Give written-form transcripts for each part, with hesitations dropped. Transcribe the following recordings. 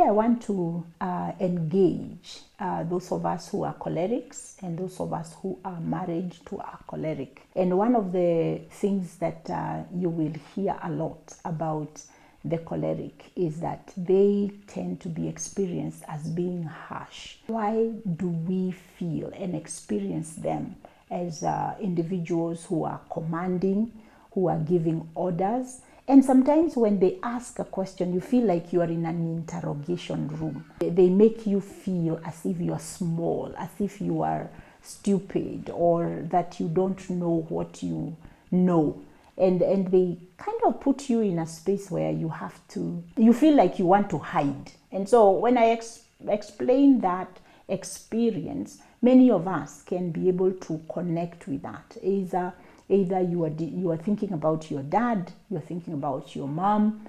I want to engage those of us who are cholerics and those of us who are married to a choleric. And one of the things that you will hear a lot about the choleric is that they tend to be experienced as being harsh. Why do we feel and experience them as individuals who are commanding, who are giving orders? And sometimes when they ask a question, you feel like you are in an interrogation room. They make you feel as if you are small, as if you are stupid, or that you don't know what you know. And they kind of put you in a space where you feel like you want to hide. And so when I explain that experience, many of us can be able to connect with that. Either you are thinking about your dad, you are thinking about your mom,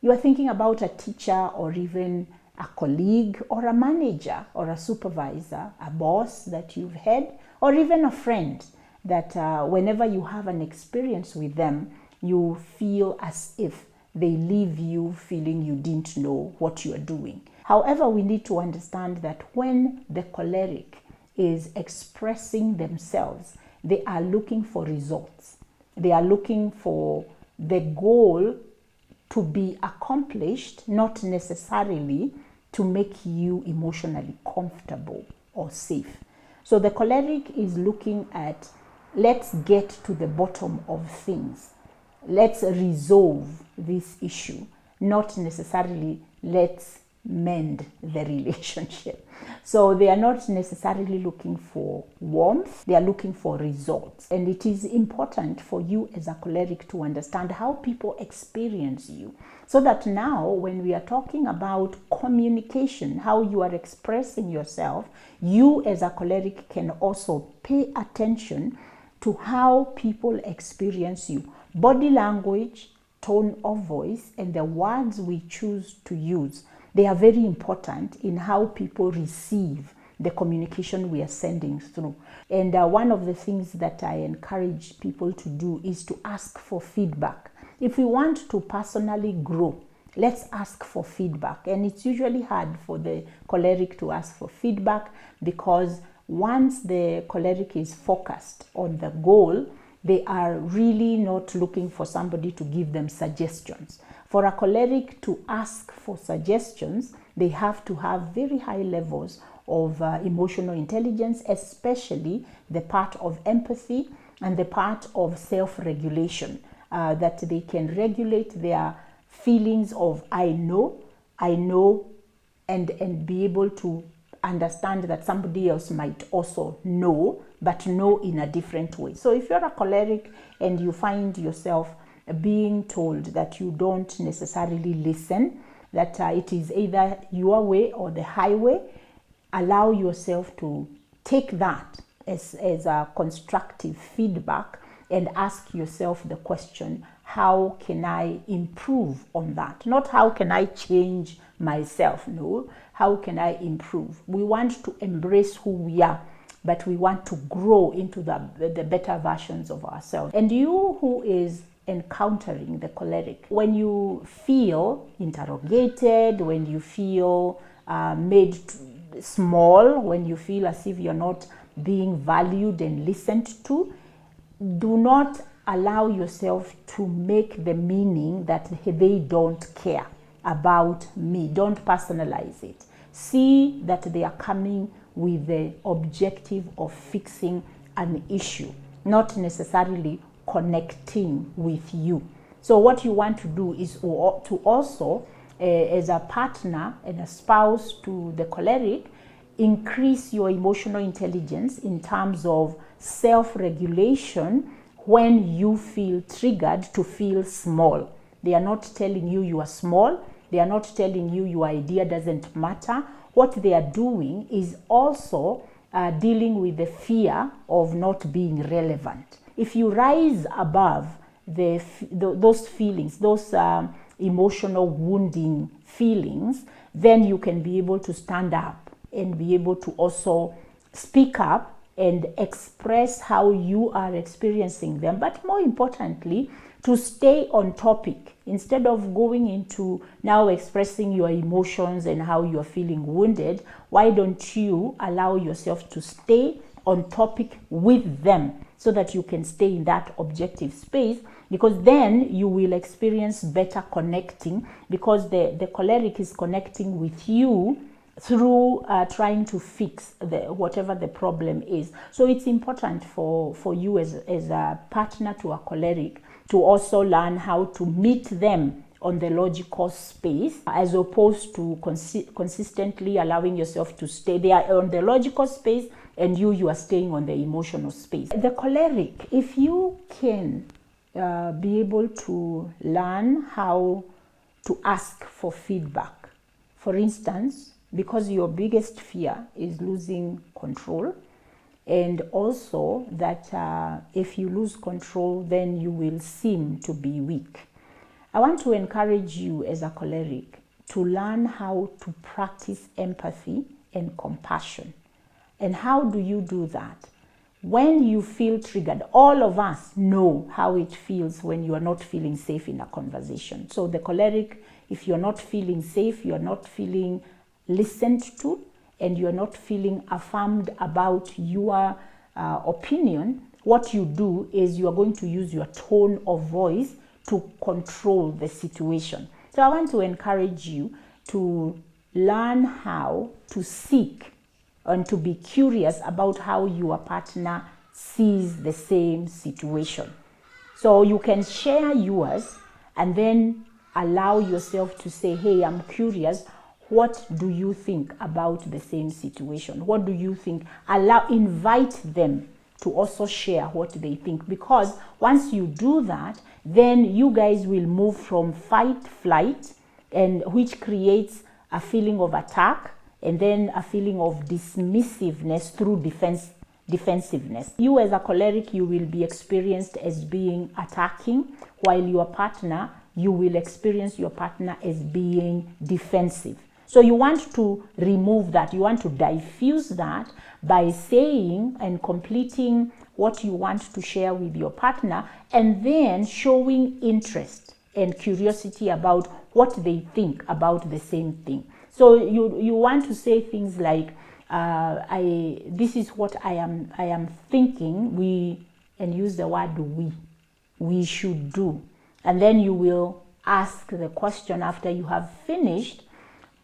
you are thinking about a teacher or even a colleague or a manager or a supervisor, a boss that you've had, or even a friend that whenever you have an experience with them, you feel as if they leave you feeling you didn't know what you are doing. However, we need to understand that when the choleric is expressing themselves, they are looking for results. They are looking for the goal to be accomplished, not necessarily to make you emotionally comfortable or safe. So the choleric is looking at, let's get to the bottom of things. Let's resolve this issue, not necessarily let's mend the relationship. So they are not necessarily looking for warmth, they are looking for results. And it is important for you as a choleric to understand how people experience you, so that now when we are talking about communication, how you are expressing yourself, you as a choleric can also pay attention to how people experience you. Body language, tone of voice, and the words we choose to use, they are very important in how people receive the communication we are sending through. And one of the things that I encourage people to do is to ask for feedback. If we want to personally grow, let's ask for feedback. And it's usually hard for the choleric to ask for feedback, because once the choleric is focused on the goal, they are really not looking for somebody to give them suggestions. For a choleric to ask for suggestions, they have to have very high levels of emotional intelligence, especially the part of empathy and the part of self-regulation, that they can regulate their feelings of I know, and be able to understand that somebody else might also know, but know in a different way. So if you're a choleric and you find yourself being told that you don't necessarily listen, that it is either your way or the highway, allow yourself to take that as a constructive feedback and ask yourself the question, how can I improve on that? Not how can I change myself, no, how can I improve? We want to embrace who we are, but we want to grow into the better versions of ourselves. And you who is encountering the choleric, when you feel interrogated, when you feel made small, when you feel as if you're not being valued and listened to, do not allow yourself to make the meaning that they don't care about me. Don't personalize it. See that they are coming with the objective of fixing an issue, not necessarily connecting with you. So what you want to do is to also, as a partner and a spouse to the choleric, increase your emotional intelligence in terms of self-regulation when you feel triggered to feel small. They are not telling you you are small. They are not telling you your idea doesn't matter. What they are doing is also dealing with the fear of not being relevant. If you rise above those feelings, those emotional wounding feelings, then you can be able to stand up and be able to also speak up and express how you are experiencing them, but more importantly, to stay on topic instead of going into now expressing your emotions and how you're feeling wounded, why don't you allow yourself to stay on topic with them so that you can stay in that objective space, because then you will experience better connecting, because the choleric is connecting with you through trying to fix whatever the problem is. So it's important for you as a partner to a choleric to also learn how to meet them on the logical space, as opposed to consistently allowing yourself to stay there on the logical space and you are staying on the emotional space. The choleric, if you can be able to learn how to ask for feedback, for instance, because your biggest fear is losing control, and also that if you lose control, then you will seem to be weak. I want to encourage you as a choleric to learn how to practice empathy and compassion. And how do you do that? When you feel triggered, all of us know how it feels when you are not feeling safe in a conversation. So the choleric, if you're not feeling safe, you're not feeling listened to, and you're not feeling affirmed about your opinion, what you do is you are going to use your tone of voice to control the situation. So I want to encourage you to learn how to seek and to be curious about how your partner sees the same situation. So you can share yours and then allow yourself to say, hey, I'm curious. What do you think about the same situation? What do you think? Invite them to also share what they think, because once you do that, then you guys will move from fight, flight, and which creates a feeling of attack, and then a feeling of dismissiveness through defensiveness. You as a choleric, you will be experienced as being attacking, while your partner, you will experience your partner as being defensive. So you want to remove that. You want to diffuse that by saying and completing what you want to share with your partner, and then showing interest and curiosity about what they think about the same thing. So you want to say things like, this is what I am thinking, and use the word we should do. And then you will ask the question after you have finished.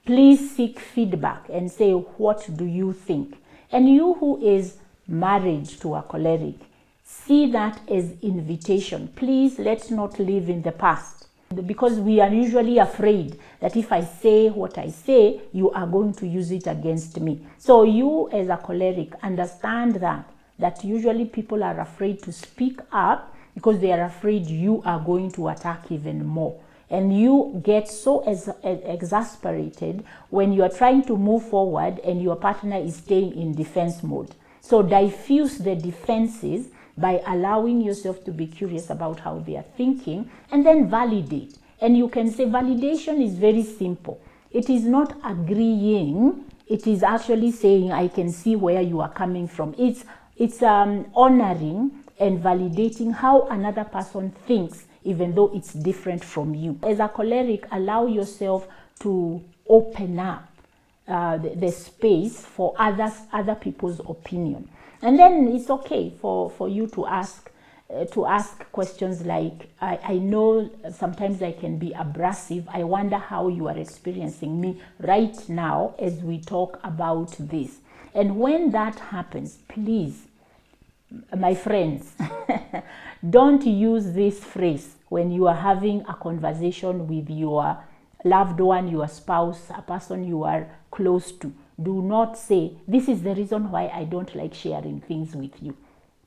Please seek feedback and say, what do you think? And you who is married to a choleric, see that as invitation. Please, let's not live in the past, because we are usually afraid that if I say what I say, you are going to use it against me. So you as a choleric, understand that usually people are afraid to speak up because they are afraid you are going to attack even more. And you get so exasperated when you are trying to move forward and your partner is staying in defense mode. So diffuse the defenses by allowing yourself to be curious about how they are thinking, and then validate. And you can say validation is very simple. It is not agreeing. It is actually saying, I can see where you are coming from. It's honoring and validating how another person thinks, even though it's different from you. As a choleric, allow yourself to open up the space for other people's opinion. And then it's okay for you to ask questions like, I know sometimes I can be abrasive. I wonder how you are experiencing me right now as we talk about this. And when that happens, please, my friends, don't use this phrase when you are having a conversation with your loved one, your spouse, a person you are close to. Do not say, this is the reason why I don't like sharing things with you.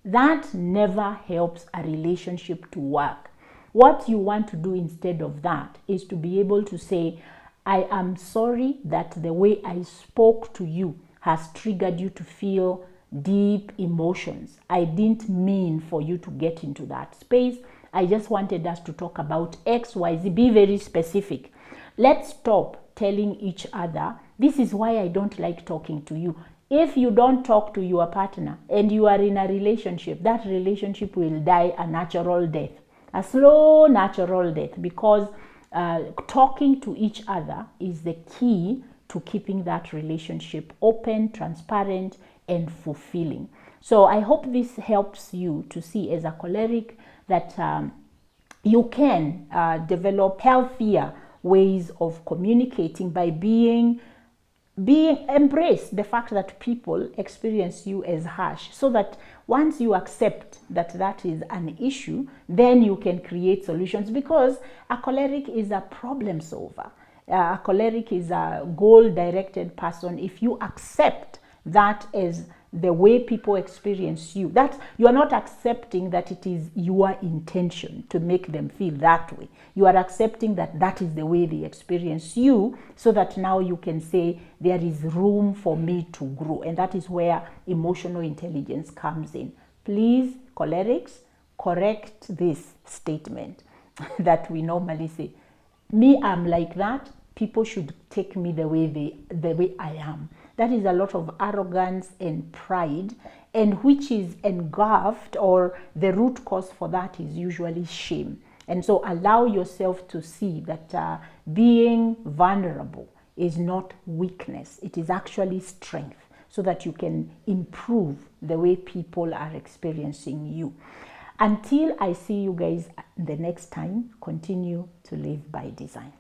That never helps a relationship to work. What you want to do instead of that is to be able to say, I am sorry that the way I spoke to you has triggered you to feel deep emotions. I didn't mean for you to get into that space. I just wanted us to talk about X, Y, Z. Be very specific. Let's stop telling each other, this is why I don't like talking to you. If you don't talk to your partner and you are in a relationship, that relationship will die a natural death, a slow natural death, because talking to each other is the key to keeping that relationship open, transparent, and fulfilling. So I hope this helps you to see as a choleric that you can develop healthier ways of communicating by embrace the fact that people experience you as harsh, so that once you accept that that is an issue, then you can create solutions, because a choleric is a problem solver. A choleric is a goal-directed person. If you accept that as the way people experience you, that you are not accepting that it is your intention to make them feel that way. You are accepting that that is the way they experience you, so that now you can say there is room for me to grow. And that is where emotional intelligence comes in. Please, cholerics, correct this statement that we normally say, me, I'm like that. People should take me the way I am. That is a lot of arrogance and pride, and which is engulfed, or the root cause for that is usually shame. And so allow yourself to see that being vulnerable is not weakness. It is actually strength, so that you can improve the way people are experiencing you. Until I see you guys the next time, continue to live by design.